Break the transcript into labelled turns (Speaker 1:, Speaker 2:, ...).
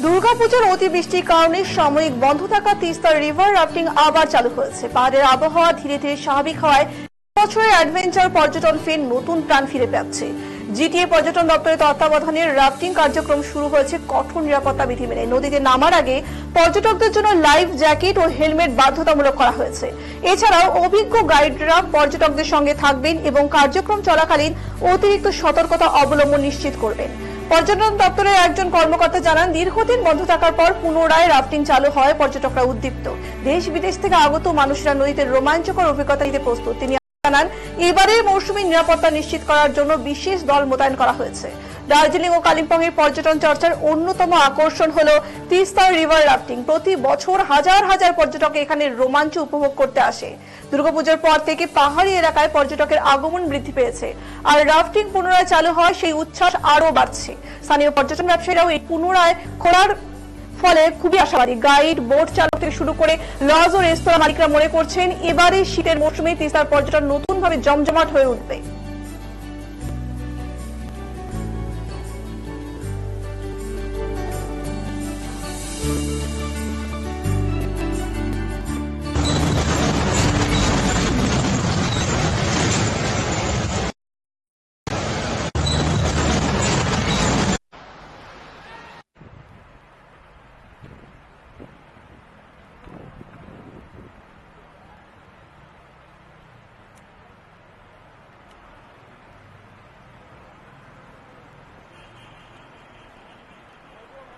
Speaker 1: দুর্গাপূজার অতিবৃষ্টির কারণে সাময়িক বন্ধ থাকা তিস্তা রিভার রাফটিং আবার চালু হয়েছে। পাহাড়ের আবহাওয়া ধীরে ধীরে স্বাভাবিক হওয়ায় বছরের অ্যাডভেঞ্চার পর্যটন ফের নতুন প্রাণ ফিরে পাচ্ছে। জিটিএ পর্যটন দপ্তরের তত্ত্বাবধানে রাফটিং কার্যক্রম শুরু হয়েছে কঠোর নিরাপত্তা বিধি মেনে। নদীতে নামার আগে পর্যটকদের জন্য লাইফ জ্যাকেট ও হেলমেট বাধ্যতামূলক করা হয়েছে। এছাড়াও অভিজ্ঞ গাইডরা পর্যটকদের সঙ্গে থাকবেন এবং কার্যক্রম চলাকালীন অতিরিক্ত সতর্কতা অবলম্বন নিশ্চিত করবেন। পর্যটন দপ্তরের একজন কর্মকর্তা জানান, দীর্ঘদিন বন্ধ থাকার পর পুনরায় রাফটিং চালু হয় পর্যটকরা উদ্দীপ্ত। দেশ বিদেশ থেকে আগত মানুষরা নদীতে রোমাঞ্চকর অভিজ্ঞতা নিতে প্রস্তুত। তিনি জানান, এবারের মৌসুমী নিরাপত্তা নিশ্চিত করার জন্য বিশেষ দল মোতায়েন করা হয়েছে। দার্জিলিং ও কালিম্পং এর পর্যটন চর্চার অন্যতম আকর্ষণ হলো তিস্তা রিভার রাফটিং। প্রতি বছর হাজার হাজার পর্যটক এখানে রোমাঞ্চ উপভোগ করতে আসে। দুর্গাপূজার পর থেকে পাহাড়ি এলাকায় পর্যটকের আগমন বৃদ্ধি পেয়েছে, আর রাফটিং পুনরায় চালু হয় সেই উচ্ছ্বাস আরো বাড়ছে। স্থানীয় পর্যটন ব্যবসায়ীরাও এই পুনরায় খোলার ফলে খুবই আশাবাদী। গাইড, বোট চালক থেকে শুরু করে লজ ও রেস্তোরাঁ মালিকরা মনে করছেন, এবারে শীতের মৌসুমে তিস্তার পর্যটন নতুনভাবে জমজমাট হয়ে উঠবে।